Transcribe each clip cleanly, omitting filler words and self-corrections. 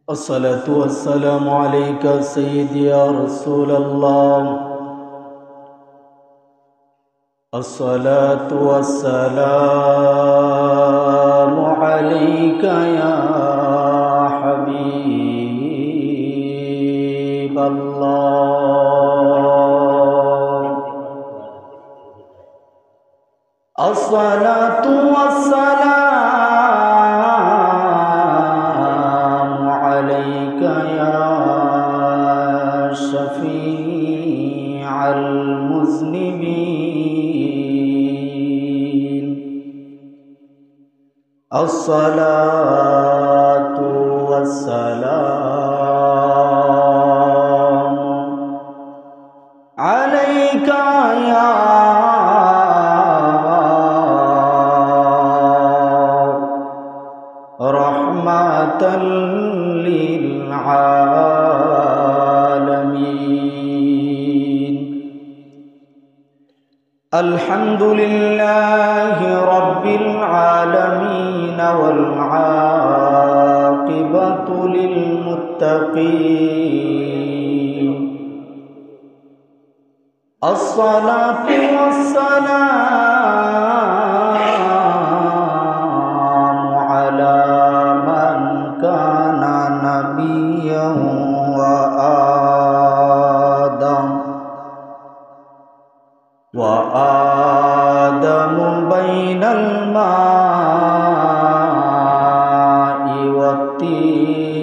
الصلاة والسلام عليك سيدي يا رسول الله. الصلاة والسلام عليك يا حبيب الله. الصلاة والسلام عليك يا شفيع المذنبين. الصلاة والسلام عليك يا رحمة للعالمين. الحمد لله رب العالمين والعاقبة للمتقين. الصلاة والسلام على من كان نبيا وآدم بين الماء والطين.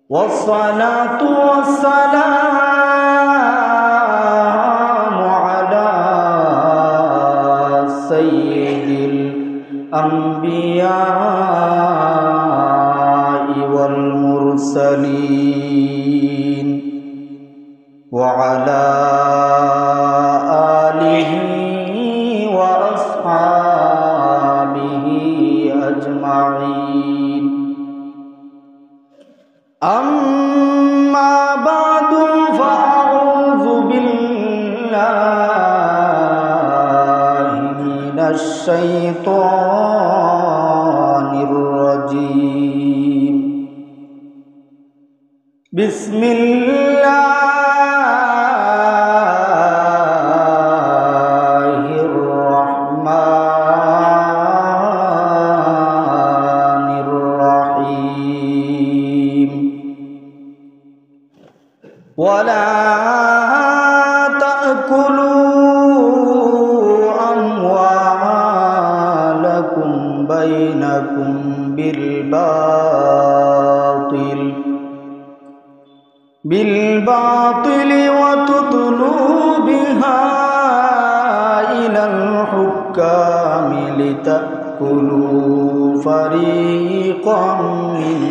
والصلاة والسلام على سيد الأنبياء والمرسلين وعلى آله وأصحابه أجمعين. أما بعد فأعوذ بالله من الشيطان الرجيم. بسم الله الرحمن الرحيم. ولا تأكلوا أموالكم بينكم بالباطل وتدلوا بها إلى الحكام لتأكلوا فريقا من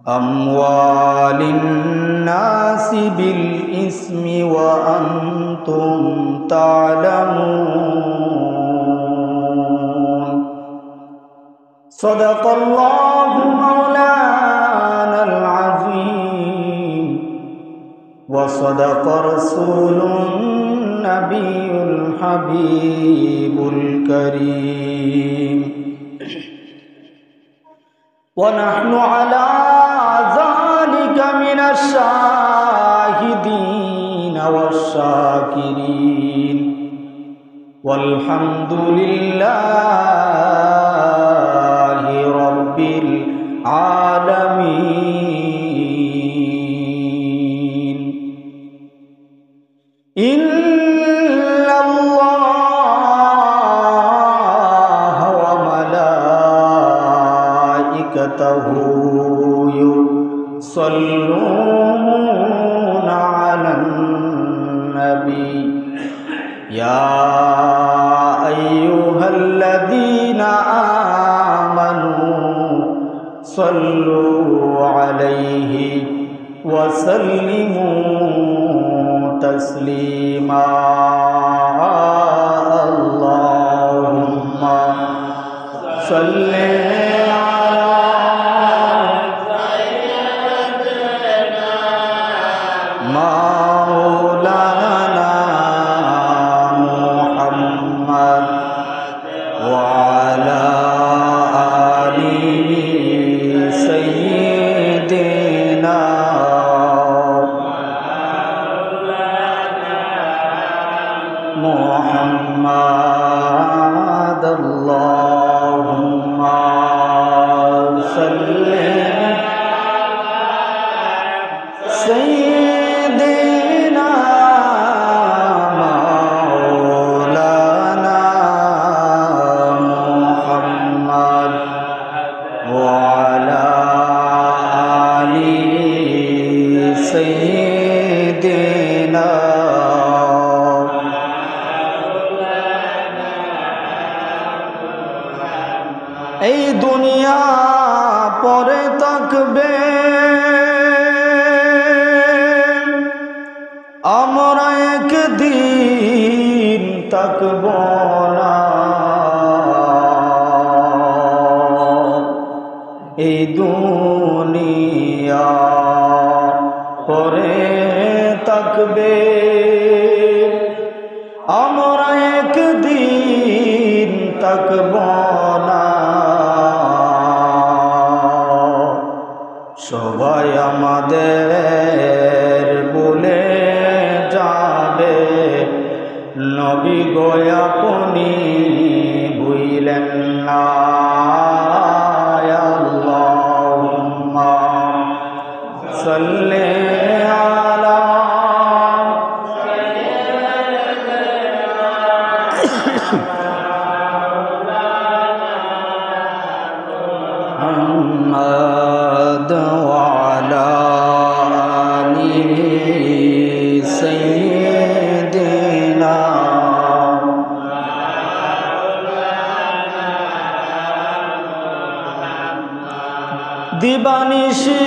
أموال الناس بالإثم وأنتم تعلمون. صدق الله مولانا العظيم وصدق رسول النبي الحبيب الكريم. ونحن على ذلك من الشاهدين والشاكرين والحمد لله رب العالمين. إن الله وملائكته يصلون على النبي يا أيها الذين آمنوا صلوا عليه وسلموا تسليما. اللهم صل على مولانا محمد اللهم صل سيدنا مولانا محمد وعلى آل سيدنا এই দুনিয়া পরে থাকবে আমরা একদিন থাকব না এই দুনিয়া পরে থাকবে আমরা একদিন থাকব না সবাই আমাদের বলে যাবে নবী গো আপনি ভুইলেন না আল্লাহুম্মা সাল্লি আলা محمد وعلى آل سيدنا দিবানিশি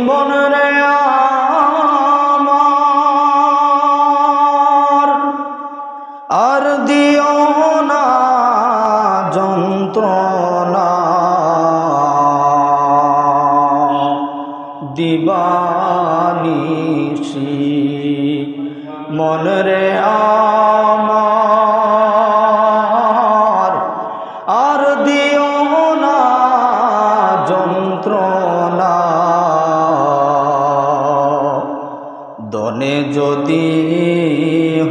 মনরে আমার আর দিও না যন্ত্রণা দিবানিশি মনরে আমার আর দিও না যন্ত্রণা দনে যদি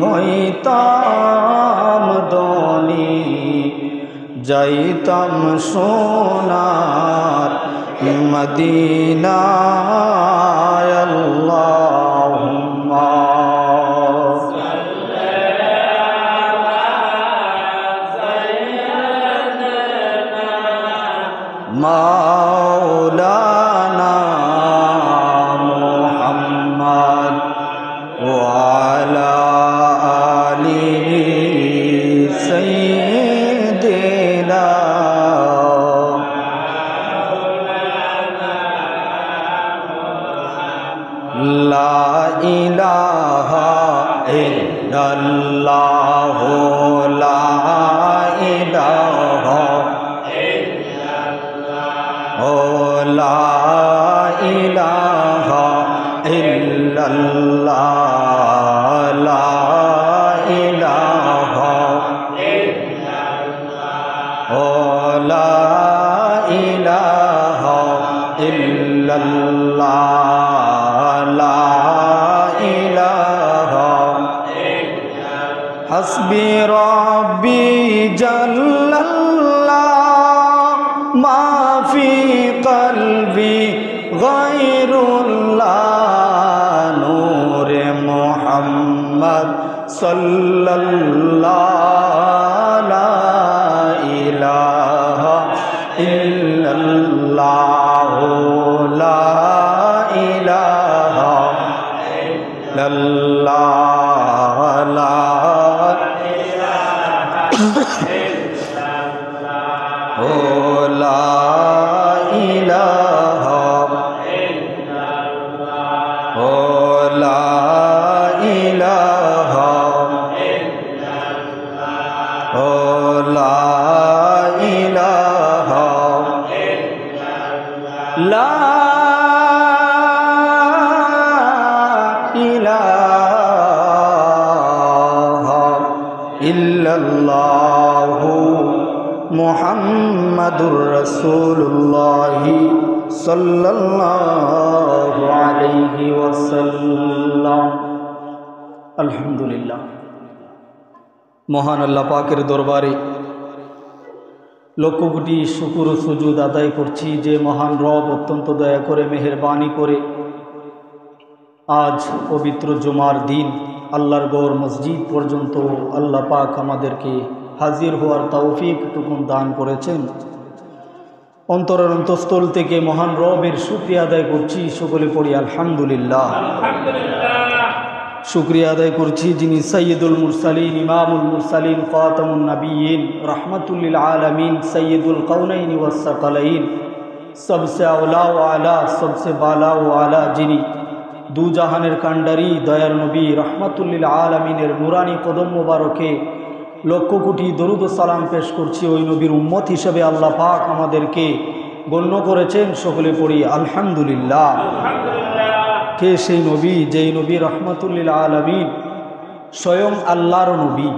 হইতাম দনি যাইতাম সোনার মদিনায় আল্লাহুম্মা মাওলানা মুহাম্মদ ওয়ালা আলি সাইয়্যিদিনা লা ইলাহা ইল্লাল্লাহ লা ইলাহা ও লা ইলাহা ইল্লাল্লাহ লা ইলাহা ও লা ইলাহা ইল্লাল্লাহ লা ইলাহা হাসবি রাব্বি জাল্লাল্লাহ মা ফি কলবি গায়রুল্লাহ নূরে মুহাম্মদ সাল্লাল্লাহু লা ইলাহা ইল্লাল্লাহ লা ইলাহা ইল্লাল্লাহ লা ও লা ইলাহা ও লা ইলাহা ও লা ইলাহা লা ইলাহা ইল্লাল্লাহু মুহাম্মাদুর রাসূলুল্লাহ সাল্লাল্লাহু আলাইহি ওয়াসাল্লাম। আলহামদুলিল্লাহ। মহান আল্লাহ পাকের দরবারে লক্ষ কোটি শুকর ও সুজুদ আদায় করছি যে মহান রব অত্যন্ত দয়া করে মেহেরবানি করে আজ পবিত্র জুমার দিন আল্লাহর গৌর মসজিদ পর্যন্ত আল্লাহ পাক আমাদেরকে হাজির হওয়ার তৌফিক টুকুন দান করেছেন। অন্তরের অন্তঃস্থল থেকে মহান রবের শুকরিয়া আদায় করছি। সকলে পড়ি আলহামদুলিল্লাহ। শুকরিয়া আদায় করছি যিনি সৈয়দুল মুরসালিন, ইমামুল মুরসালিন, খাতামুন নবিয়্যিন, রাহমাতুল লিল আলামিন, সৈয়দুল কাউনাইন ওয়াস সাকালাইন, সবসে আওলা ও আলা, সবসে বালা ও আলা, যিনি দু জাহানের কাণ্ডারি দয়ার নবী রাহমাতুল লিল আলামিনের নুরানি কদম মোবারকে লক্ষ কোটি দরুদ ও সালাম পেশ করছি। ওই নবীর উম্মত হিসেবে আল্লাহ পাক আমাদেরকে গণ্য করেছেন। সকলে পড়ি আলহামদুলিল্লাহ। কে সেই নবী, যেই নবী রাহমাতুল লিল আলামিন, স্বয়ং আল্লাহর নবী,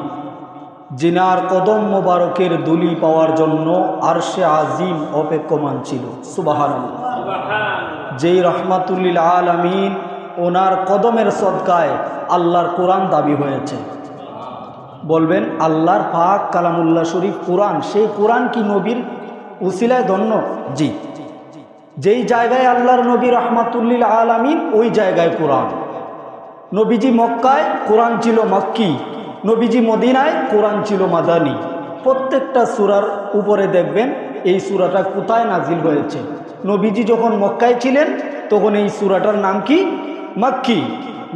জিনার কদম মোবারকের দুলি পাওয়ার জন্য আরশে আজিম অপেক্ষমান ছিল। সুবহানাল্লাহ। যেই রাহমাতুল লিল আলামিন, ওনার কদমের সদকায় আল্লাহর কোরআন দাবি হয়েছে। বলবেন আল্লাহর পাক কালামুল্লাহ শরীফ কোরআন, সেই কোরআন কি নবীর উসিলায় ধন্য? জি। যেই জায়গায় আল্লাহর নবী রাহমাতুল লিল আলামিন, ওই জায়গায় কোরআন। নবীজি মক্কায়, কোরআন ছিল মক্কি। নবীজি মদিনায়, কোরআন ছিল মাদানী। প্রত্যেকটা সূরার উপরে দেখবেন এই সূরাটা কোথায় নাজিল হয়েছে। নবীজি যখন মক্কায় ছিলেন তখন এই সূরাটার নাম কি? মক্কি।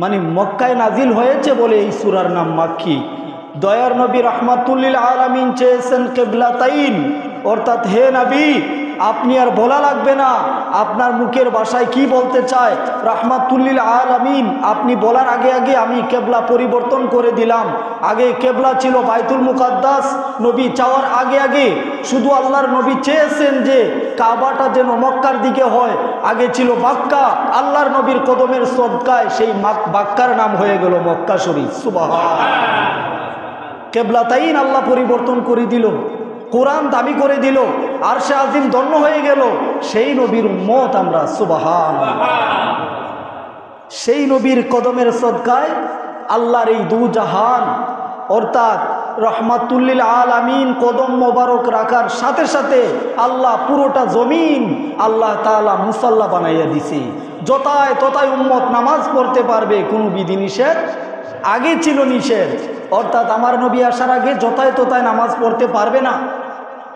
মানে মক্কায় নাজিল হয়েছে বলে এই সূরার নাম মক্কি। দয়ার নবী রাহমাতুল লিল আলামিন চেয়েছেন কিবলাতাইন, অর্থাৎ হে নবী, আপনি আর বলা লাগবে না আপনার মুখের ভাষায় কি বলতে চায়। রাহমাতুল লিল আলামিন, আপনি বলার আগে আগে আমি কেবলা পরিবর্তন করে দিলাম। আগে কেবলা ছিল বাইতুল মুকাদ্দাস। নবী চাওয়ার আগে আগে শুধু আল্লাহর নবী চেয়েছেন যে কাবাটা যেন মক্কার দিকে হয়। আগে ছিল বাক্কা। আল্লাহর নবীর কদমের সদকায় সেই বাক্কার নাম হয়ে গেল মক্কা শরীফ। সুবহানাল্লাহ। কেবলাতাইন আল্লাহ পরিবর্তন করে দিল, কোরআন দাবি করে দিল, আরশে আজিম ধন্য হয়ে গেল। সেই নবীর উম্মত আমরা। সুবহানাল্লাহ। সেই নবীর কদমের সদকায় আল্লাহর এই দু জাহান, অর্থাৎ রাহমাতুল লিল আলামিন কদম মোবারক রাখার সাথে সাথে আল্লাহ পুরোটা জমিন আল্লাহ তাআলা মুসাল্লা বানাইয়া দিছে। যতায় ততায় উম্মত নামাজ পড়তে পারবে, কোনো বিধিনিষেধ আগে ছিল নিষেধ। অর্থাৎ আমার নবী আসার আগে যতায় ততায় নামাজ পড়তে পারবে না।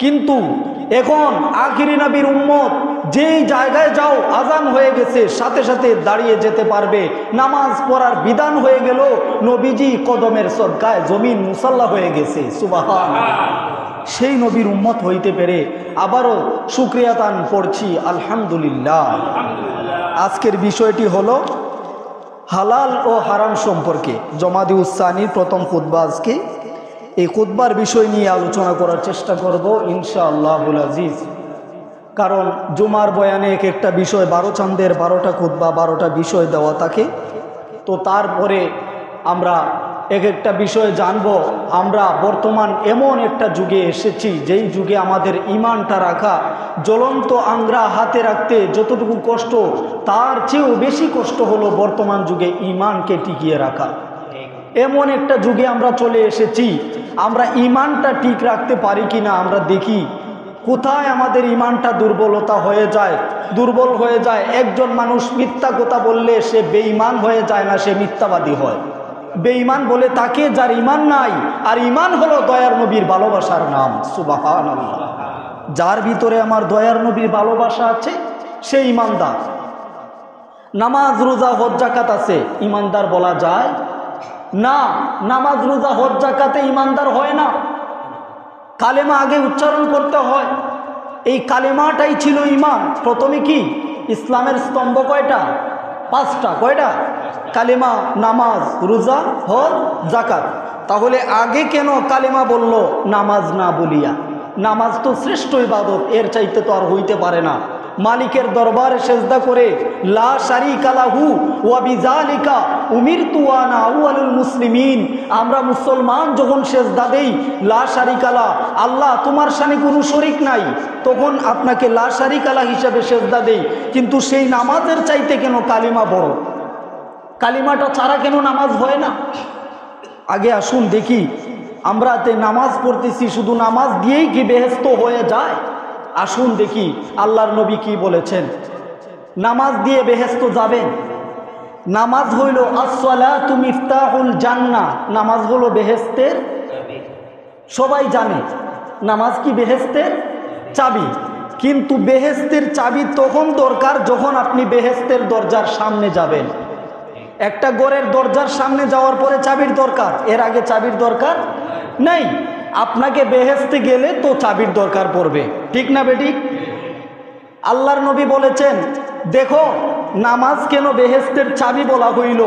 কিন্তু এখন আখিরি নবীর উম্মত যেই জায়গায় যাও আজান হয়ে গেছে, সাথে সাথে দাঁড়িয়ে যেতে পারবে, নামাজ পড়ার বিধান হয়ে গেল। নবীজি কদমের সদকায় জমিন মুসাল্লা হয়ে গেছে। সুবহানাল্লাহ। সেই নবীর উম্মত হইতে পেরে আবারও শুকরিয়া তান পড়ছি আলহামদুলিল্লাহ। আজকের বিষয়টি হলো হালাল ও হারাম সম্পর্কে। জমাদিউস সানির প্রথম খুতবা আজকে। এই খুতবার বিষয় নিয়ে আলোচনা করার চেষ্টা করব ইনশাআল্লাহুল আজিজ। কারণ জুমার বয়ানে এক একটা বিষয় 12 চাঁদের 12টা খুতবা, 12টা বিষয় দেওয়া থাকে। তো তারপরে আমরা এক একটা বিষয় জানব। আমরা বর্তমান এমন একটা যুগে এসেছি যেই যুগে আমাদের ইমানটা রাখা, জ্বলন্ত আংরা হাতে রাখতে যতটুকু কষ্ট, তার চেয়েও বেশি কষ্ট হলো বর্তমান যুগে ইমানকে টিকিয়ে রাখা। এমন একটা যুগে আমরা চলে এসেছি, আমরা ইমানটা ঠিক রাখতে পারি কিনা আমরা দেখি। কোথায় আমাদের ইমানটা দুর্বলতা হয়ে যায়, দুর্বল হয়ে যায়। একজন মানুষ মিথ্যা কথা বললে সে বেঈমান হয়ে যায় না, সে মিথ্যাবাদী হয়। বেঈমান বলে তাকে যার ইমান নাই, আর ইমান হলো দয়ার নবীর ভালোবাসার নাম। সুবহানাল্লাহ। যার ভিতরে আমার দয়ার নবীর ভালোবাসা আছে সে ইমানদার। নামাজ রোজা হজ যাকাত আছে, ইমানদার বলা যায় না। নামাজ রোজা হজ যাকাতে ইমানদার হয় না। কালেমা আগে উচ্চারণ করতে হয়। এই কালেমাটাই ছিল ইমান। প্রথমে কি? ইসলামের স্তম্ভ কয়টা? 5টা। কয়টা? কালেমা, নামাজ, রোজা, হজ, যাকাত। তাহলে আগে কেন কালেমা বলল নামাজ না বলিয়া? নামাজ তো শ্রেষ্ঠ ইবাদত, এর চাইতে তো আর হইতে পারে না। মালিকের দরবারে সেজদা করে লা শারিকা লাহু ওয়া বিযালিকা উমিরতু ওয়া আনা আউয়ালুল মুসলিমিন। আমরা মুসলমান যখন সেজদা দেই লা শারিকা লা, আল্লাহ তোমার সাথে কোনো শরীক নাই, তখন আপনাকে লা শারিকা লা হিসাবে সেজদা দেই। কিন্তু সেই নামাজের চাইতে কেন কালিমা বড়? কালিমাটা ছাড়া কেন নামাজ হয় না? আগে আসুন দেখি আমরা নামাজ পড়তেছি, শুধু নামাজ দিয়েই কি বেহেশত হয়ে যায়? আসুন দেখি আল্লাহর নবী কি বলেছেন। নামাজ দিয়ে বেহেশত যাবেন। নামাজ হইল আসসালাতু মিফতাহুল জান্নাহ, নামাজ হলো বেহেশতের। সবাই জানে নামাজ কি বেহেশতের চাবি। কিন্তু বেহেশতের চাবি তখন দরকার যখন আপনি বেহেশতের দরজার সামনে যাবেন। একটা ঘরের দরজার সামনে যাওয়ার পরে চাবির দরকার, এর আগে চাবির দরকার নেই। আপনাকে বেহেশতে গেলে তো চাবির দরকার পড়বে, ঠিক না বেঠিক? আল্লাহর নবী বলেছেন, দেখো নামাজ কেন বেহেশতের চাবি বলা হইল?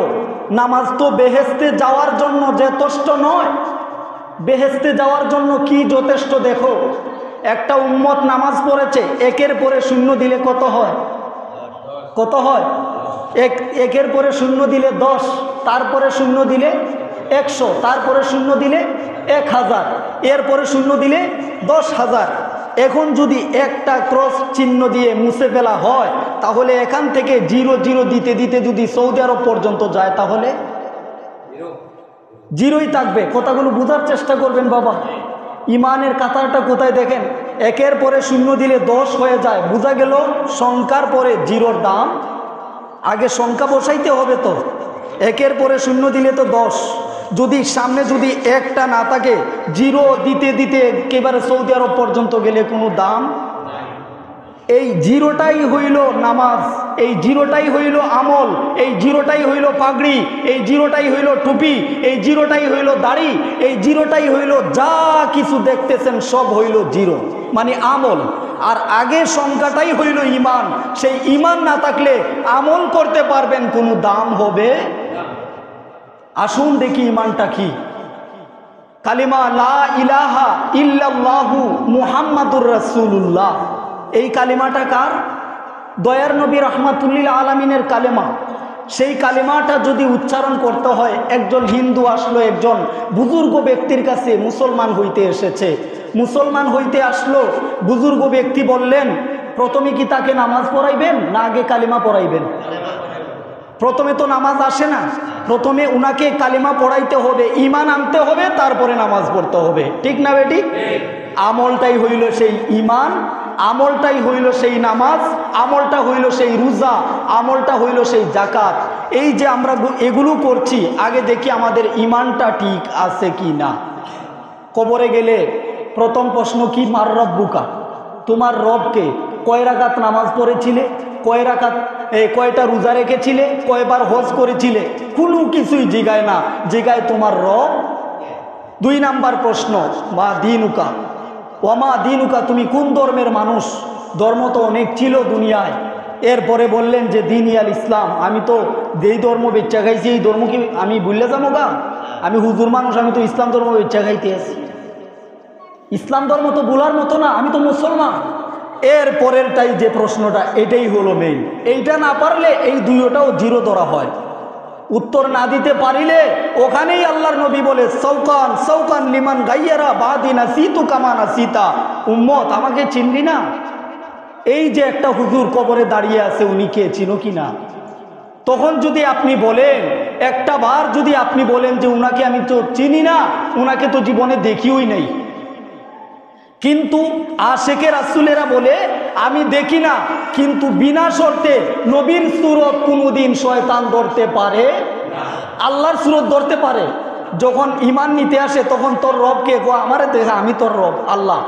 নামাজ তো বেহেশতে যাওয়ার জন্য যথেষ্ট নয়। বেহেশতে যাওয়ার জন্য কি যথেষ্ট? দেখো একটা উম্মত নামাজ পড়েছে, একের পরে শূন্য দিলে কত হয়? কত হয়? একের পরে শূন্য দিলে 10, তারপরে শূন্য দিলে 100, তারপরে শূন্য দিলে 1000, এরপরে শূন্য দিলে 10,000। এখন যদি একটা ক্রস চিহ্ন দিয়ে মুছে ফেলা হয়, তাহলে এখান থেকে 0 দিতে দিতে যদি সৌদি আরব পর্যন্ত যায়, তাহলে 0ই থাকবে। কথাগুলো বোঝার চেষ্টা করবেন বাবা। ইমানের কাতারটা কোথায় দেখেন, একের পরে শূন্য দিলে 10 হয়ে যায়। বোঝা গেল সংখ্যার পরে 0-র দাম, আগে সংখ্যা বসাইতে হবে। তো একের পরে শূন্য দিলে তো 10, যদি সামনে যদি একটা না থাকে, 0 দিতে দিতে একেবারে সৌদি আরব পর্যন্ত গেলে কোনো দাম। এই 0টাই হইল নামাজ, এই 0টাই হইল আমল, এই 0টাই হইল পাগড়ি, এই 0টাই হইল টুপি, এই 0টাই হইল দাড়ি, এই 0টাই হইল যা কিছু দেখতেছেন সব হইল 0, মানে আমল। আর আগে সংখ্যাটাই হইল ঈমান। সেই ঈমান না থাকলে আমল করতে পারবেন, কোনো দাম হবে। আসুন দেখি ঈমানটা কি। কালিমা লা ইলাহা ইল্লাল্লাহু মুহাম্মাদুর রাসূলুল্লাহ, এই কালিমাটা কার? দয়ার নবী রাহমাতুল্লিল আলামিনের কালেমা। সেই কালিমাটা যদি উচ্চারণ করতে হয়, একজন হিন্দু আসলো একজন বুজুর্গ ব্যক্তির কাছে, মুসলমান হইতে এসেছে। মুসলমান হইতে আসলো, বুজুর্গ ব্যক্তি বললেন, প্রথমে কি তাকে নামাজ পড়াইবেন না আগে কালিমা পড়াইবেন? প্রথমে তো নামাজ আসে না, প্রথমে উনাকে কালিমা পড়াইতে হবে, ঈমান আনতে হবে, তারপরে নামাজ পড়তে হবে, ঠিক না বেটি? আমলটাই হইল সেই ঈমান, আমলটাই হইল সেই নামাজ, আমলটা হইল সেই রোজা, আমলটা হইল সেই যাকাত। এই যে আমরা এগুলো করছি, আগে দেখি আমাদের ঈমানটা ঠিক আছে কি না। কবরে গেলে প্রথম প্রশ্ন কি? মার রব্বুকা, তোমার রবকে? কয় রাকাত নামাজ পড়েছিলে, কয় রাকাত কয়টা রোজা রেখেছিলে, কয়বার হজ করেছিলে? কোনো কিছুই জিগায় না, জিগায় তোমার রব। 2 নাম্বার প্রশ্ন, মা দিনুকা, ওমা দিনুকা, তুমি কোন ধর্মের মানুষ? ধর্ম তো অনেক ছিল দুনিয়ায়। এরপরে বললেন যে দিন ইয়াল ইসলাম, আমি তো যেই ধর্ম বেচ্চা খাইছি, এই ধর্ম কি আমি ভুললে যাবো গা? আমি হুজুর মানুষ, আমি তো ইসলাম ধর্ম বেচ্চা খাইতে আছি। ইসলাম ধর্ম তো ভুলার মতো না, আমি তো মুসলমান। এর পরেরটাই যে প্রশ্নটা, এটাই হলো মেইন। এইটা না পারলে এই দুইটাও 0 ধরা হয়। উত্তর না দিতে পারিলে ওখানেই আল্লাহর নবী বলে, সৌকান সৌকান লিমান গাইয়ারা বাদি নাসিতু কামা নাসিতা, উম্মত আমাকে চিনবি না? এই যে একটা হুজুর কবরে দাঁড়িয়ে আছে, উনি কে, চিনো কি না? তখন যদি আপনি বলেন, একটা বার যদি আপনি বলেন যে উনাকে আমি তো চিনি না, উনাকে তো জীবনে দেখিওই নেই, কিন্তু আশেকে রাসূলেরা বলে আমি দেখি না, কিন্তু বিনা শর্তে নবীর সুরত কোনোদিন শয়তান ধরতে পারে, আল্লাহর সুরত ধরতে পারে। যখন ঈমান নিতে আসে তখন তোর রবকে গো, আমারে দেখা, আমি তোর রব আল্লাহ।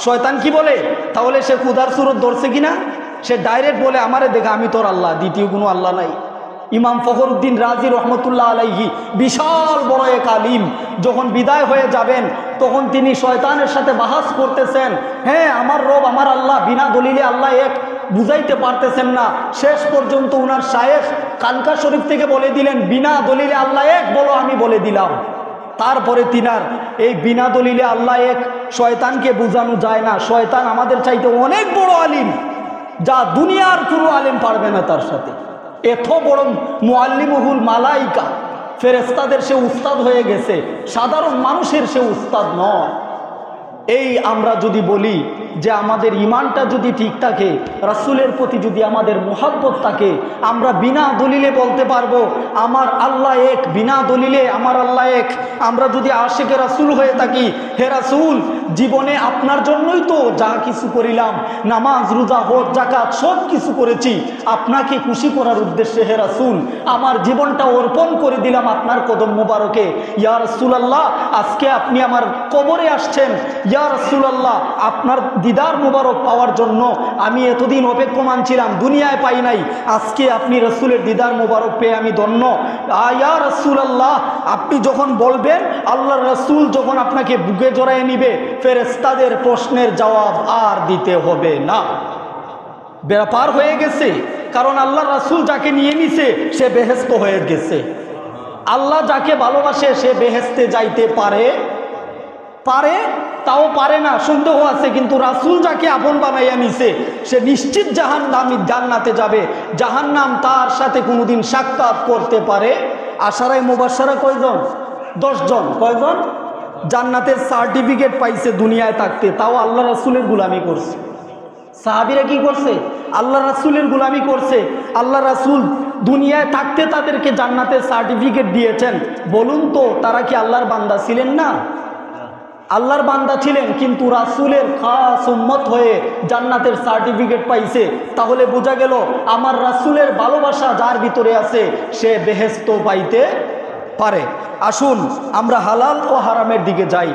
শয়তান কি বলে? তাহলে সে খুদার সুরত ধরছে কিনা? সে ডাইরেক্ট বলে আমারে দেখা, আমি তোর আল্লাহ, দ্বিতীয় কোনো আল্লাহ নাই। ইমাম ফখরুদ্দিন রাজি রহমতুল্লাহ আলাইহি, বিশাল বড় এক আলিম, যখন বিদায় হয়ে যাবেন তখন তিনি শয়তানের সাথে বাহাস করতেছেন, হ্যাঁ আমার রব আমার আল্লাহ, বিনা দলিলে আল্লাহ এক, বুঝাইতে পারতেছেন না। শেষ পর্যন্ত উনার শায়েখ কানকা শরীফ থেকে বলে দিলেন, বিনা দলিলে আল্লাহ এক বলো, আমি বলে দিলাম। তারপরে তিনার এই বিনা দলিলে আল্লাহ এক শয়তানকে বোঝানো যায় না। শয়তান আমাদের চাইতে অনেক বড় আলিম, যা দুনিয়ার কোনো আলিম পারবে না তার সাথে। এত বড় মুআল্লিমুল মালাইকা, ফেরেশতাদের সে উস্তাদ হয়ে গেছে, সাধারণ মানুষের সে উস্তাদ নয়। এই আমরা যদি বলি যে আমাদের ঈমানটা যদি ঠিক থাকে, রাসূলের প্রতি যদি আমাদের মুহাব্বত থাকে, আমরা বিনা দলিলে বলতে পারবো আমার আল্লাহ এক, বিনা দলিলে আমার আল্লাহ এক। আমরা যদি আশিকে রাসূল হয়ে থাকি, হে রাসূল জীবনে আপনার জন্যই তো যা কিছু করিলাম, নামাজ রোজা হজ যাকাত সব কিছু করেছি আপনাকে খুশি করার উদ্দেশ্যে, হে রাসূল আমার জীবনটা অর্পণ করে দিলাম আপনার কদম মুবারকে। ইয়া রাসূলুল্লাহ আজকে আপনি আমার কবরে আসছেন, ইয়া রাসূলুল্লাহ আপনার দিদার মুবারক পাওয়ার জন্য আমি এতদিন অপেক্ষমান ছিলাম, দুনিয়ায় পাই নাই, আজকে আপনি রাসূলের দিদার মুবারক পেয়ে আমি ধন্য। ইয়া রাসূলুল্লাহ আপনি যখন বলবেন, আল্লাহর রাসূল যখন আপনাকে বুকে জড়ায় নিবে, ফেরেশতাদের প্রশ্নের জবাব আর দিতে হবে না, ব্যাপার হয়ে গেছে। কারণ আল্লাহর রাসূল যাকে নিয়ে নিছে সে বেহেশত হয়ে গেছে। আল্লাহ যাকে ভালোবাসে সে বেহেশতে যাইতে পারে তাও পারে না, সন্দেহ আছে, কিন্তু রাসূল যাকে আপন বানাইয়া নিছে সে নিশ্চিত জান্নাতে যাবে। জাহান্নাম তার সাথে কোনোদিন সাক্ষাৎ করতে পারে। আশারায়ে মুবাশশারা কয়জন? 10 জন। কয়জন? জান্নাতের সার্টিফিকেট পাইছে দুনিয়ায় থাকতে, তাও আল্লাহ রাসূলের গোলামি করছে। সাহাবীরা কি করছে? আল্লাহ রাসূলের গোলামি করছে। আল্লাহ রাসূল দুনিয়ায় থাকতে তাদেরকে জান্নাতের সার্টিফিকেট দিয়েছেন। বলুন তো তারা কি আল্লাহর বান্দা ছিলেন না? আল্লাহর বান্দা ছিলেন, কিন্তু রাসূলের খাস উম্মত হয়ে জান্নাতের সার্টিফিকেট পাইছে। তাহলে বোঝা গেল আমার রাসূলের ভালোবাসা যার ভিতরে আছে সে বেহেশত পাইতে পারে। আসুন আমরা হালাল ও হারামের দিকে যাই।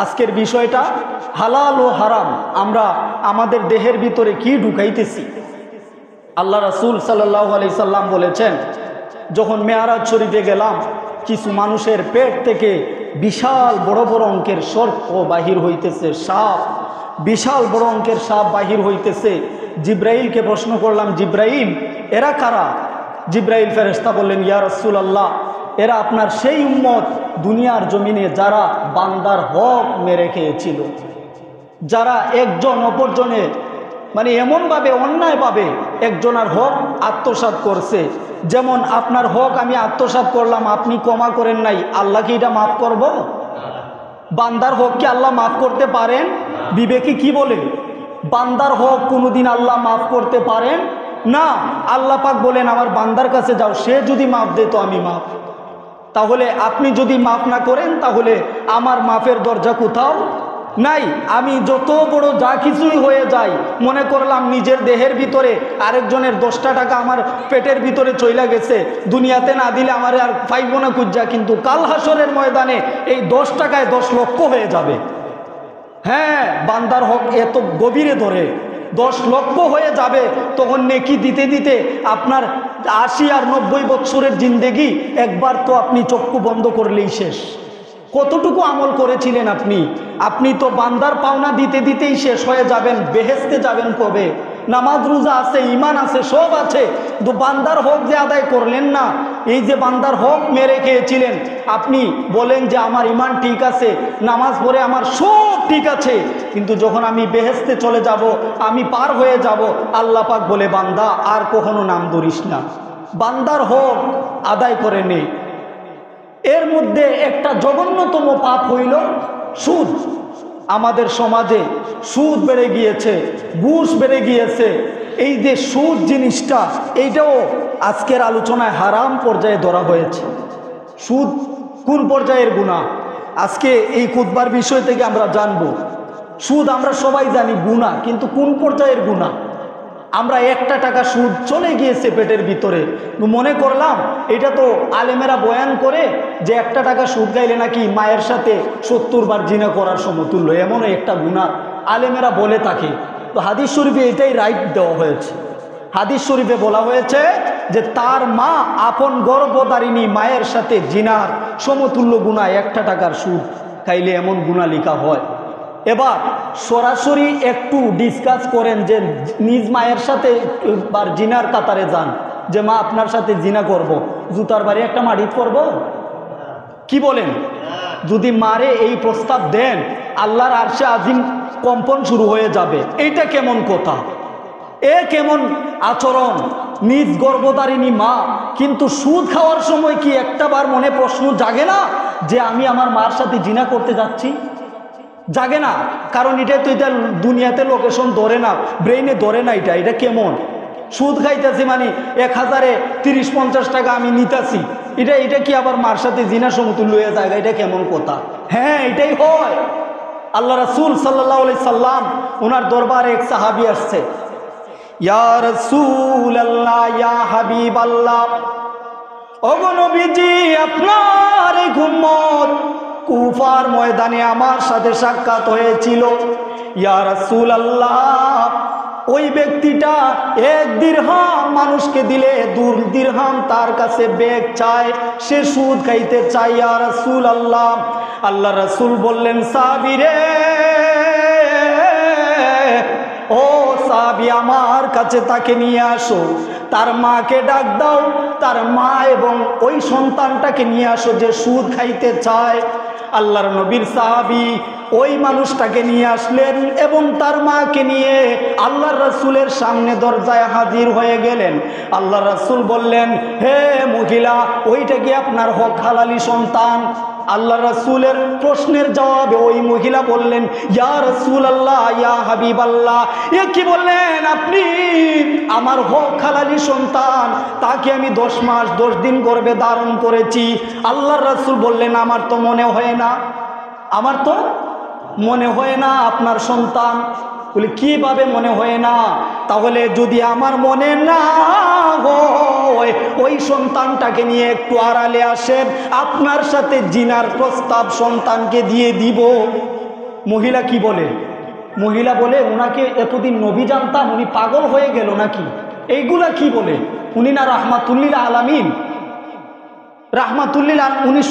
আজকের বিষয়টা হালাল ও হারাম, আমরা আমাদের দেহের ভিতরে কি ঢুকাইতেছি। আল্লাহ রাসূল সাল্লাল্লাহু আলাইহি সাল্লাম বলেছেন, যখন মেরাজ শরীফে গেলাম কিছু মানুষের পেট থেকে বিশাল বড় বড় অঙ্কের সর্প বাহির হইতেছে, সাপ, বিশাল বড় অঙ্কের সাপ বাহির হইতেছে। জিব্রাইলকে প্রশ্ন করলাম, জিব্রাইল এরা কারা? জিব্রাইল ফেরেশতা বললেন, ইয়া রাসূলুল্লাহ এরা আপনার সেই উম্মত দুনিয়ার জমিনে যারা বান্দার হক মেরে খেয়েছিল, যারা একজন অপরজনের মানে এমনভাবে অন্যায়ভাবে একজনের হক আত্মসাৎ করছে। যেমন আপনার হক আমি আত্মসাৎ করলাম, আপনি ক্ষমা করেন নাই, আল্লাহ কি এটা মাফ করব? বান্দার হক কি আল্লাহ মাফ করতে পারেন? বিবেকে কি বলে? বান্দার হক কোনোদিন আল্লাহ মাফ করতে পারেন না। আল্লাহ পাক বলেন আমার বান্দার কাছে যাও, সে যদি মাফ দেয় তো আমি মাফ। তাহলে আপনি যদি মাফ না করেন তাহলে আমার মাফের দরজা কোথাও নাই। আমি যত বড় যা কিছুই হয়ে যাই, মনে করলাম নিজের দেহের ভিতরে আরেকজনের 10টা টাকা আমার পেটের ভিতরে চইলা গেছে, দুনিয়াতে না দিলে আমার আর পাইব না কুজ্জা, কিন্তু কাল হাসরের ময়দানে এই 10 টাকায় 10 লক্ষ হয়ে যাবে। হ্যাঁ, বান্দার হক এত গভীরে ধরে 10 লক্ষ হয়ে যাবে। তখন নেকি দিতে দিতে আপনার 80 আর 90 বছরের জিন্দেগি একবার তো আপনি চক্ষু বন্ধ করলেই শেষ। কতটুকু আমল করেছিলেন আপনি? আপনি তো বান্দার পাওনা দিতে দিতেই শেষ হয়ে যাবেন। বেহেশতে যাবেন কবে? নামাজ রোজা আছে, ঈমান আছে, সব আছে, কিন্তু বান্দার হক যে আদায় করলেন না। এই যে বান্দার হক মেরে খেয়েছিলেন, আপনি বলেন যে আমার ঈমান ঠিক আছে, নামাজ পড়ে আমার সব ঠিক আছে, কিন্তু যখন আমি বেহেশতে চলে যাব, আমি পার হয়ে যাব, আল্লাহ পাক বলে বান্দা আর কখনো নাম ধরিস না। বান্দার হক আদায় করে নে। এর মধ্যে একটা জঘন্যতম পাপ হইল সুদ। আমাদের সমাজে সুদ বেড়ে গিয়েছে, ঘুষ বেড়ে গিয়েছে। এই যে সুদ জিনিসটা, এইটাও আজকের আলোচনায় হারাম পর্যায়ে ধরা হয়েছে। সুদ কোন পর্যায়ের গুনাহ আজকে এই খুতবার বিষয় থেকে আমরা জানব। সুদ আমরা সবাই জানি গুনাহ, কিন্তু কোন পর্যায়ের গুনাহ? আমরা 1টা টাকা সুদ চলে গিয়েছে পেটের ভিতরে, মনে করলাম এটা তো আলেমেরা বয়ান করে যে 1টা টাকা সুদ গাইলে নাকি মায়ের সাথে 70 বার জিনা করার সমতুল্য, এমন একটা গুনাহ আলেমেরা বলে থাকে। তো হাদিস শরীফে এটাই রাইট দেওয়া হয়েছে। হাদিস শরীফে বলা হয়েছে যে তার মা আপন গর্ভধারিণী মায়ের সাথে জিনার সমতুল্য গুনাহ 1টা টাকার সুদ খাইলে এমন গুনাহ লেখা হয়। এবার সরাসরি একটু ডিসকাস করেন যে নিজ মায়ের সাথে বার জিনার কাতারে যান, যে মা আপনার সাথে জিনা করব, জুতার বাড়ি একটা মাটিত করব? কি বলেন? যদি মারে এই প্রস্তাব দেন, আল্লাহর আরশে আজিম কম্পন শুরু হয়ে যাবে। এইটা কেমন কথা? এ কেমন আচরণ? নিজ গর্ভধারিণী মা, কিন্তু সুদ খাওয়ার সময় কি একটা বার মনে প্রশ্ন জাগে না যে আমি আমার মার সাথে জিনা করতে যাচ্ছি? জাগে না, কারণ এটা তো এটা দুনিয়াতে লোকেশন ধরে না, ব্রেইনে ধরে না। এটা কেমন সুদ খাইতেছি, মানে 1000-এ 30-50 টাকা আমি নিতেছি, এটা কি আবার মার সাথে জিনা সমতুল্য হয়ে যায়? এটা কেমন কথা? হ্যাঁ, এটাই হয়। আল্লাহ রাসূল সাল্লাল্লাহু আলাইহি সাল্লাম ওনার দরবারে এক সাহাবী আসছে, ইয়া রাসূলুল্লাহ, ইয়া হাবিবাল্লাহ, ওগো নবীজি, আপনার এই উম্মত কুফার ময়দানে আমার সাথে সাক্ষাৎ হয়েছিল। ইয়া রাসূলুল্লাহ, ওই ব্যক্তিটা 1 দিরহাম মানুষকে দিলে 2 দিরহাম তার কাছে বেগ চায়, সে সুদ খাইতে চায়। ইয়া রাসূলুল্লাহ, আল্লাহ রাসূল বললেন, সাহাবী রে, ও সাহাবী, আমার কাছে তাকে নিয়ে আসো, তার মাকে ডাক দাও, তার মা এবং ওই সন্তানটাকে নিয়ে আসো যে সুদ খাইতে চায়। আল্লাহর নবীর সাহাবী ওই মানুষটাকে নিয়ে আসলেন এবং তার মাকে নিয়ে আল্লাহর রাসূলের সামনে দরজায় হাজির হয়ে গেলেন। আল্লাহর রাসূল বললেন, হে মহিলা, ওইটা কি আপনার হক হালালি সন্তান? আল্লাহ রাসূলের প্রশ্নের জবাবে ওই মহিলা বললেন, ইয়া রাসূলুল্লাহ, ইয়া হাবিবাল্লাহ, এ কি বললেন আপনি? আমার হক হালালি সন্তান, তাকে আমি 10 মাস 10 দিন গর্ভে ধারণ করেছি। আল্লাহর রাসূল বললেন, আমার তো মনে হয় না, আমার তো মনে হয় না আপনার সন্তান। বলে, কিভাবে মনে হয় না? তাহলে যদি আমার মনে না হয়, ওই সন্তানটাকে নিয়ে একটু আড়ালে আসেন, আপনার সাথে জিনার প্রস্তাব সন্তানকে দিয়ে দিব। মহিলা কি বলে? মহিলা বলে, ওনাকে এতদিন নবী জানতাম, উনি পাগল হয়ে গেল নাকি? এইগুলা কি বলে? উনি না রাহমাতুল্লিল আলামিন, রাহমাতুল্লিল, উনি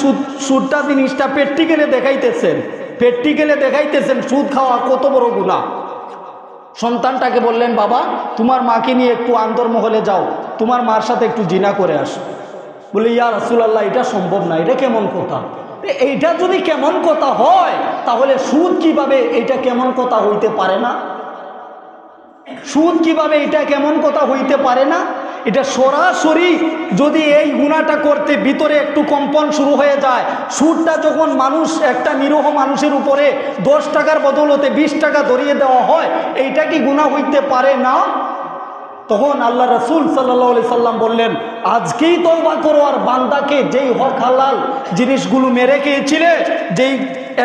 সুদটা জিনিসটা প্র্যাকটিক্যালে দেখাইতেছেন, প্র্যাকটিক্যালে দেখাইতেছেন সুদ খাওয়া কত বড় গুনাহ। সন্তানটাকে বললেন, বাবা, তোমার মাকে নিয়ে একটু আন্তর্মহলে যাও, তোমার মার সাথে একটু জিনা করে আসো। বলে, ইয়া রাসূলুল্লাহ, এটা সম্ভব না, এটা কেমন কথা? এইটা যদি কেমন কথা হয়, তাহলে সুদ কিভাবে এটা কেমন কথা হইতে পারে না? সুদ কিভাবে এটা কেমন কথা হইতে পারে না? এটা সরাসরি যদি এই গুনাহটা করতে ভিতরে একটু কম্পন শুরু হয়ে যায়, সুদটা যখন মানুষ একটা নিরীহ মানুষের উপরে 10 টাকার বদলতে 20 টাকা ধরিয়ে দেওয়া হয়, এইটা কি গুনাহ হইতে পারে না? তখন আল্লাহ রাসূল সাল্লাল্লাহু আলাইহি সাল্লাম বললেন, আজকেই তওবা করো, আর বান্দাকে যেই হক হালাল জিনিসগুলো মেরে খেয়েছিলে, যেই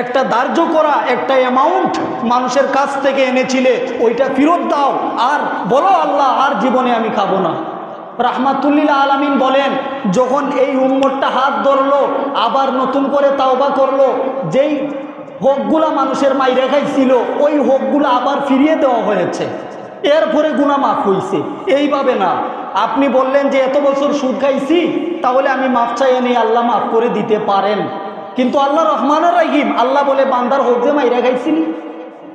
একটা ধার্য করা একটা অ্যামাউন্ট মানুষের কাছ থেকে এনেছিলে, ওইটা ফেরত দাও, আর বলো, আল্লাহ, আর জীবনে আমি খাবো না। রাহমাতুল্লিল আলামিন বলেন, যখন এই উম্মতটা হাত ধরলো, আবার নতুন করে তাওবা করলো, যেই হকগুলা মানুষের মাইরে খাইছিল, ওই হকগুলো আবার ফিরিয়ে দেওয়া হয়েছে, এরপরে গুনাহ মাফ হইছে। এইভাবে না, আপনি বললেন যে এত বছর সুদ খাইছি, তাহলে আমি মাফ চাইয়ে নিয়ে আল্লাহ মাফ করে দিতে পারেন, কিন্তু আল্লাহ রহমানুর রহিম, আল্লাহ বলে, বান্দার হক যে মাইরা খাইছিনি,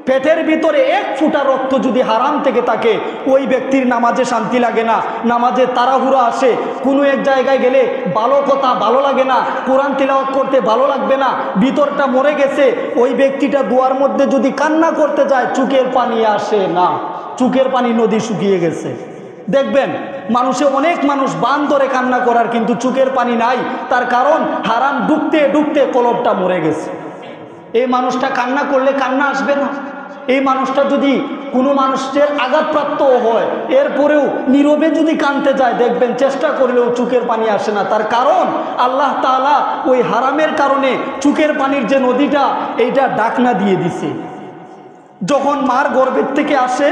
পেটের ভিতরে 1 ফোঁটা রক্ত যদি হারাম থেকে থাকে, ওই ব্যক্তির নামাজে শান্তি লাগে না, নামাজে তাড়াহুড়া আসে, কোনো এক জায়গায় গেলে ভালো কথা ভালো লাগে না, কোরআন তিলাওয়াত করতে ভালো লাগবে না, ভিতরটা মরে গেছে। ওই ব্যক্তিটা দুয়ার মধ্যে যদি কান্না করতে যায়, চোখের পানি আসে না, চোখের পানি নদী শুকিয়ে গেছে। দেখবেন অনেক মানুষ বান ধরে কান্না করার, কিন্তু চোখের পানি নাই, তার কারণ হারাম ডুবতে ডুবতে কলবটা মরে গেছে। এই মানুষটা কান্না করলে কান্না আসবে না। এই মানুষটা যদি কোনো মানুষের আঘাতপ্রাপ্ত হয়, এরপরেও নীরবে যদি কাঁদতে যায়, দেখবেন চেষ্টা করলেও চোখের পানি আসে না, তার কারণ আল্লাহ তাআলা ওই হারামের কারণে চোখের পানির যে নদীটা, এইটা ডাকনা দিয়ে দিছে। যখন মার গর্ভের থেকে আসে,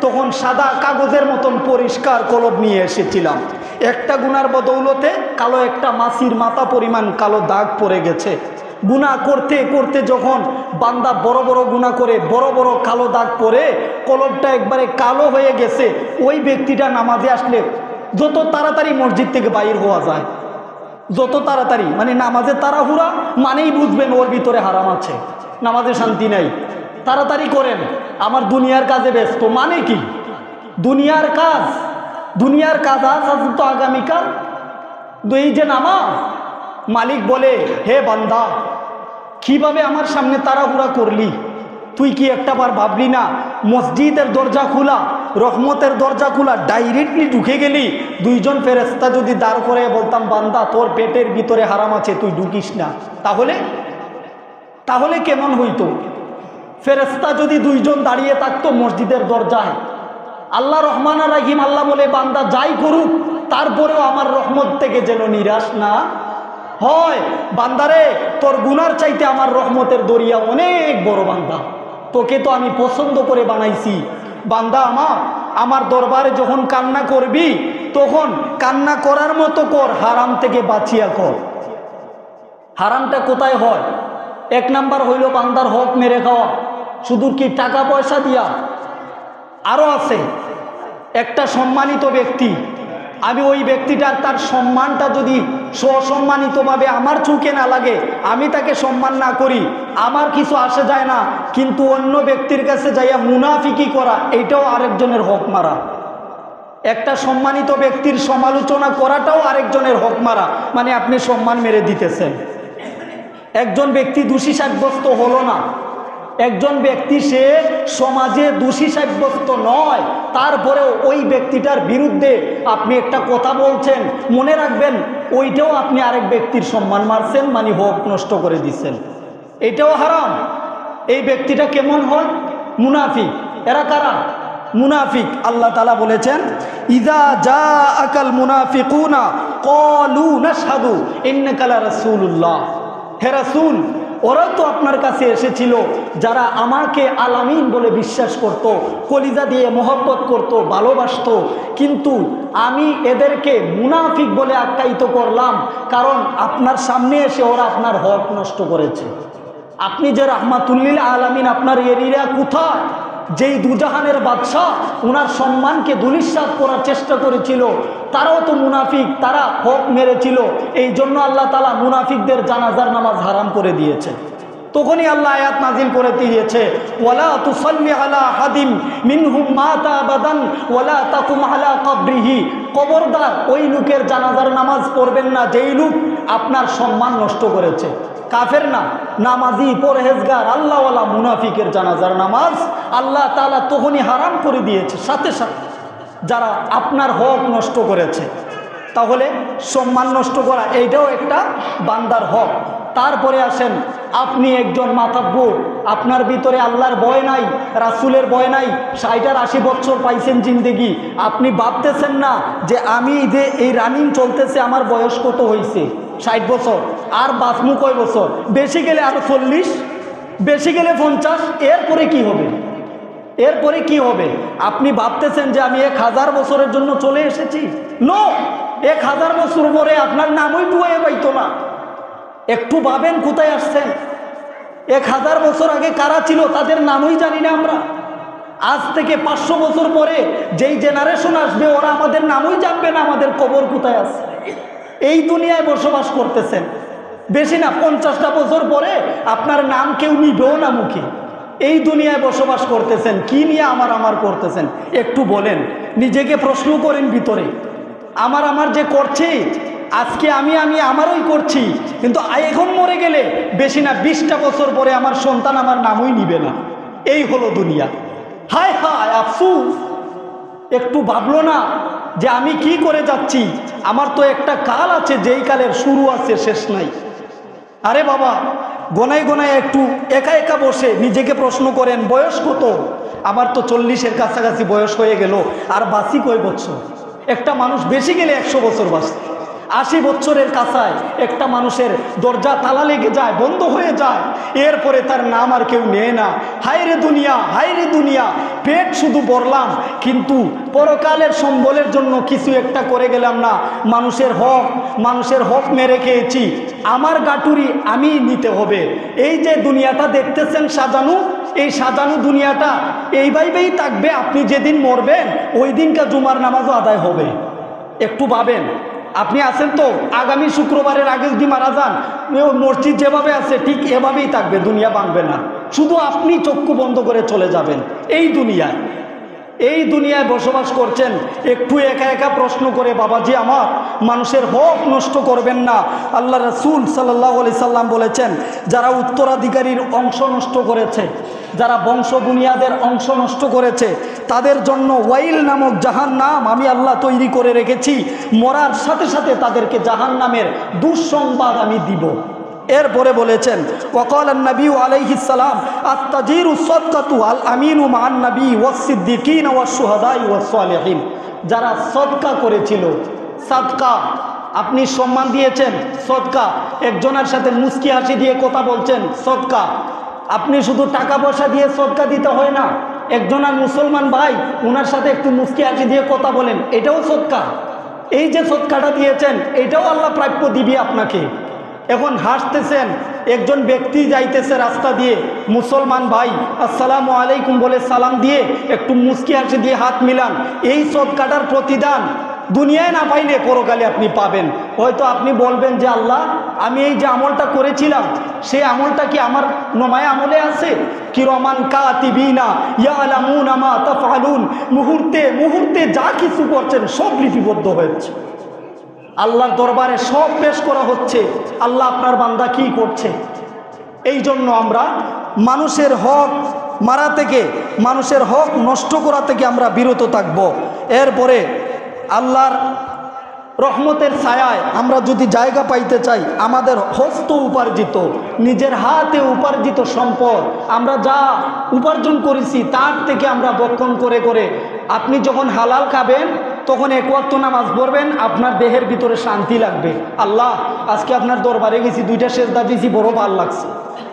তখন সাদা কাগজের মতন পরিষ্কার কলব নিয়ে এসেছিলাম, একটা গুনার বদৌলতে কালো একটা মাছির মাথা পরিমাণ কালো দাগ পড়ে গেছে। গুনাহ করতে করতে যখন বান্দা বড় বড় গুনাহ করে, বড় বড় কালো দাগ পড়ে কলবটা একবারে কালো হয়ে গেছে, ওই ব্যক্তিটা নামাজে আসলে যত তাড়াতাড়ি মসজিদ থেকে বাইর হওয়া যায়, যত তাড়াতাড়ি, মানে নামাজে তাড়াহুড়া মানেই বুঝবেন ওর ভিতরে হারাম আছে, নামাজে শান্তি নাই, তাড়াতাড়ি করেন, আমার দুনিয়ার কাজে ব্যস্ত। মানে কি? দুনিয়ার কাজ আজ তো আগামীকাল, এই যে নামাজ, মালিক বলে, হে বান্দা, কিভাবে আমার সামনে তাড়াহুড়া করলি? তুই কি একটাবার ভাবলি না মসজিদের দরজা খোলা, রহমতের দরজা খোলা, ডাইরেক্টলি ঢুকে গেলি? 2 জন ফেরেশতা যদি দাঁড় করে বলতাম, বান্দা, তোর পেটের ভিতরে হারাম আছে, তুই ঢুকিস না, তাহলে কেমন হইতো? ফেরেশতা যদি দুইজন দাঁড়িয়ে থাকতো মসজিদের দরজায়, আল্লাহ রহমান আর রহিম, আল্লাহ বলে বান্দা যাই করুক তারপরেও আমার রহমত থেকে যেন নিরাশ না হয়। বান্দারে, তোর গুনার চাইতে আমার রহমতের দরিয়া অনেক বড়। বান্দা, তোকে তো আমি পছন্দ করে বানাইছি। বান্দা আমার দরবারে যখন কান্না করবি তখন কান্না করার মতো কর, হারাম থেকে বাঁচিয়া কর। হারামটা কোথায় হয়? এক নাম্বার হইল বান্দার হক মেরে খাওয়া। শুধু কি টাকা পয়সা দিয়া? আরও আছে একটা সম্মানিত ব্যক্তি, আমি ওই ব্যক্তিটার তার সম্মানটা যদি সসম্মানিতভাবে আমার চোখে না লাগে, আমি তাকে সম্মান না করি, আমার কিছু আসে যায় না, কিন্তু অন্য ব্যক্তির কাছে যাইয়া মুনাফিকি করা, এইটাও আরেকজনের হক মারা। একটা সম্মানিত ব্যক্তির সমালোচনা করাটাও আরেকজনের হক মারা, মানে আপনি সম্মান মেরে দিতেছেন। একজন ব্যক্তি দোষী সাব্যস্ত হলো না, একজন ব্যক্তি সে সমাজে দোষী সাব্যস্ত নয়, তারপরেও ওই ব্যক্তিটার বিরুদ্ধে আপনি একটা কথা বলছেন, মনে রাখবেন ওইটাও আপনি আরেক ব্যক্তির সম্মান মারছেন, মানে হক নষ্ট করে দিচ্ছেন। এটাও হারাম। এই ব্যক্তিটা কেমন হয়? মুনাফিক। এরা কারা? মুনাফিক। আল্লাহ তাআলা বলেছেন, ইযা জাআকাল মুনাফিকুনা ক্বালু নাশহাদু ইন্নাকা লারাসূলুল্লাহ। হে রাসূল, ওরা তো আপনার কাছে এসেছিল যারা আমাকে আলামিন বলে বিশ্বাস করত, কলিজা দিয়ে মহব্বত করত, ভালোবাসত, কিন্তু আমি এদেরকে মুনাফিক বলে আখ্যায়িত করলাম, কারণ আপনার সামনে এসে ওরা আপনার হক নষ্ট করেছে। আপনি যে রাহমাতুল্লিল আলামিন, আপনার এরিয়া কোথায়? যেই দুজাহানের বাদশাহ ওনার সম্মানকে ধূলিসাৎ করার চেষ্টা করেছিল, তারাও তো মুনাফিক, তারা হক মেরেছিল। এই জন্য আল্লাহ তাআলা মুনাফিকদের জানাজার নামাজ হারাম করে দিয়েছে। তখনই আল্লাহ আয়াত নাজিল করে দিয়েছে, ওয়ালা তুসাল্লি আলা হাদিম মিনহুম মাতা আবাদান ওয়ালা তাকুম আলা কবরিহি। খবরদার ওই লোকের জানাজার নামাজ পড়বেন না যেই লোক আপনার সম্মান নষ্ট করেছে। কাফের না, নামাজি, পরহেজগার, আল্লাহওয়ালা মুনাফিকের জানাজার নামাজ আল্লাহ তাআলা তখনই হারাম করে দিয়েছে, সাথে সাথে যারা আপনার হক নষ্ট করেছে। তাহলে সম্মান নষ্ট করা এইটাও একটা বান্দার হক। তারপরে আসেন, আপনি একজন মাতাব্বর, আপনার ভিতরে আল্লাহর ভয় নাই, রাসূলের ভয় নাই, 60-80 বছর পাইছেন জিন্দেগি, আপনি ভাবতেছেন না যে আমি যে এই রানিং চলতেছে, আমার বয়স কত হয়েছে? 60 বছর। আর বাঁচমু কয় বছর? বেশি গেলে আরো 40, বেশি গেলে 50। এরপরে কি হবে? এরপরে কি হবে? আপনি ভাবতেছেন যে আমি 1000 বছরের জন্য চলে এসেছি। নো, 1000 বছর পরে আপনার নামই ডুয়ে পাইতো না। একটু ভাবেন কোথায় আসছেন। 1000 বছর আগে কারা ছিল তাদের নামই জানি না আমরা। আজ থেকে 500 বছর পরে যেই জেনারেশন আসবে ওরা আমাদের নামই জানবে না, আমাদের কবর কোথায় আছে। এই দুনিয়ায় বসবাস করতেছেন, বেশি না 50টা বছর পরে আপনার নাম কেউ নিবেও না মুখে। এই দুনিয়ায় বসবাস করতেছেন, কি নিয়ে আমার করতেছেন? একটু বলেন, নিজেকে প্রশ্ন করেন ভিতরে। আমার যে করছি, আজকে আমি আমারই করছি, কিন্তু এখন মরে গেলে বেশি না 20টা বছর পরে আমার সন্তান আমার নামই নিবে না। এই হলো দুনিয়া। হায় হায় আফসোস। একটু ভাবলো না যে আমি কি করে যাচ্ছি? আমার তো একটা কাল আছে, যেই কালের শুরু আছে শেষ নাই। আরে বাবা, গোনায় গোনায় একটু একা একা বসে নিজেকে প্রশ্ন করেন, বয়স কত? আমার তো 40-এর কাছাকাছি বয়স হয়ে গেল, আর বাঁচি কয় বছর? একটা মানুষ বেশি গেলে 100 বছর বাঁচে। 80 বছরের কাছায় একটা মানুষের দরজা তালা লেগে যায়, বন্ধ হয়ে যায়, এরপরে তার নাম আর কেউ নেয় না। হায় রে দুনিয়া, হায় রে দুনিয়া। পেট শুধু ভরলাম, কিন্তু পরকালের সম্বলের জন্য কিছু একটা করে গেলাম না। মানুষের হক মেরে খেয়েছি। আমার গাটুরি আমি নিতে হবে। এই যে দুনিয়াটা দেখতেছেন সাজানো, এই সাজানো দুনিয়াটা এইভাবেই থাকবে। আপনি যেদিন মরবেন ওই দিনকার জুমার নামাজও আদায় হবে। একটু ভাবেন, আপনি আছেন তো, আগামী শুক্রবারের আগে যদি মারা যান, মসজিদ যেভাবে আছে ঠিক এভাবেই থাকবে, দুনিয়া ভাঙবে না। শুধু আপনি চক্ষু বন্ধ করে চলে যাবেন। এই দুনিয়ায় বসবাস করছেন, একটু একা একা প্রশ্ন করে, বাবাজি আমার, মানুষের হক নষ্ট করবেন না। আল্লাহ রাসূল সাল্লাল্লাহু আলাইহি সাল্লাম বলেছেন, যারা উত্তরাধিকারীর অংশ নষ্ট করেছে, যারা বংশ বুনিয়াদের অংশ নষ্ট করেছে, তাদের জন্য ওয়াইল নামক জাহান্নাম আমি আল্লাহ তৈরি করে রেখেছি। মরার সাথে সাথে তাদেরকে জাহান্নামের দুঃসংবাদ আমি দিব। এরপরে বলেছেন ওয়াকাল নবী আলাইহিস সালাম আত-তাজিরু সাদকাতু আল আমিনু মান নবী ওয়াস সিদ্দিকিন ওয়াস শুহাদাই ওয়াস সালিহিন। যারা সদকা করেছিল, সাদকা আপনি সম্মান দিয়েছেন, সদকা একজনের সাথে মুস্কি হাসি দিয়ে কথা বলছেন, সদকা। আপনি শুধু টাকা পয়সা দিয়ে সদকা দিতে হয় না, একজনের মুসলমান ভাই ওনার সাথে একটু মুস্কি হাসি দিয়ে কথা বলেন, এটাও সদকা। এই যে সদকাটা দিয়েছেন এটাও আল্লাহ প্রাপ্য দিবে আপনাকে। এখন হাসতেছেন, একজন ব্যক্তি যাইতেছে রাস্তা দিয়ে, মুসলমান ভাই আসসালামু আলাইকুম বলে সালাম দিয়ে একটু মুস্কি হাসি দিয়ে হাত মিলান, এই সদকাটার প্রতিদান দুনিয়ায় না পাইলে পরকালে আপনি পাবেন। হয়তো আপনি বলবেন যে আল্লাহ, আমি এই যে আমলটা করেছিলাম সেই আমলটা কি আমার নমায় আমলে আছে? কিরামান কাতিবিনা ইয়ালামুনা মা তাফআলুন, মুহূর্তে মুহূর্তে যা কিছু করছেন সব লিপিবদ্ধ হয়েছে, আল্লাহর দরবারে সব পেশ করা হচ্ছে, আল্লাহ আপনার বান্দা কি করছে। এই জন্য আমরা মানুষের হক মারা থেকে, মানুষের হক নষ্ট করা থেকে আমরা বিরত থাকব। এরপরে আল্লাহর রহমতের ছায়ায় আমরা যদি জায়গা পাইতে চাই, আমাদের হস্ত উপার্জিত, নিজের হাতে উপার্জিত সম্পদ আমরা যা উপার্জন করেছি তার থেকে আমরা বক্ষণ করে করে, আপনি যখন হালাল খাবেন তখন এক ওয়াক্ত নামাজ পড়বেন, আপনার দেহের ভিতরে শান্তি লাগবে। আল্লাহ আজকে আপনার দরবারে গেছি, 2টা সেজদা দিয়েছি, বড় ভালো লাগছে।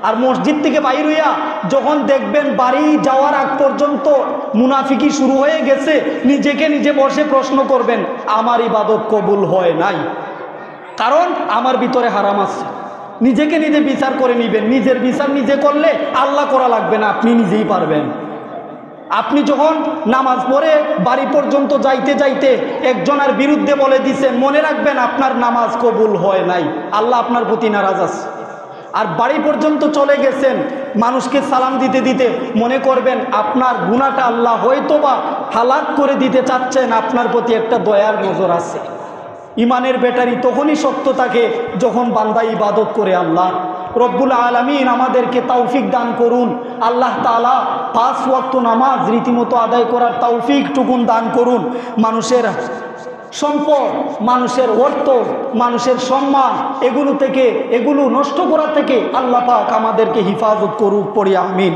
আর মসজিদ থেকে বাইর হইয়া যখন দেখবেন বাড়ি যাওয়ার আগ পর্যন্ত মুনাফিকি শুরু হয়ে গেছে, নিজেকে নিজে বসে প্রশ্ন করবেন, আমার ইবাদত কবুল হয় নাই, কারণ আমার ভিতরে হারাম আছে। নিজেকে নিজে বিচার করে নিবেন, নিজের বিচার নিজে করলে আল্লাহ করা লাগবে না, আপনি নিজেই পারবেন। আপনি যখন নামাজ পড়ে বাড়ি পর্যন্ত যাইতে যাইতে একজনের বিরুদ্ধে বলে দিছেন, মনে রাখবেন আপনার নামাজ কবুল হয় নাই, আল্লাহ আপনার প্রতি নারাজ আছে। আর বাড়ি পর্যন্ত চলে গেছেন, মানুষকে সালাম দিতে দিতে মনে করবেন আপনার গুনাহটা আল্লাহ হয়তোবা হালাক করে দিতে চাচ্ছেন, আপনার প্রতি একটা দয়ার নজর আছে। ইমানের ব্যাটারি তখনই শক্ত থাকে যখন বান্দা ইবাদত করে। আল্লাহ রব্বুল আলামিন আমাদেরকে তৌফিক দান করুন। আল্লাহ তাআলা 5 ওয়াক্ত নামাজ রীতিমতো আদায় করার তৌফিক টুকুন দান করুন। মানুষের সম্পদ, মানুষের অর্থ, মানুষের সম্মান, এগুলো নষ্ট করা থেকে আল্লাহ পাক আমাদেরকে হিফাজত করুক, পড়ি আমিন।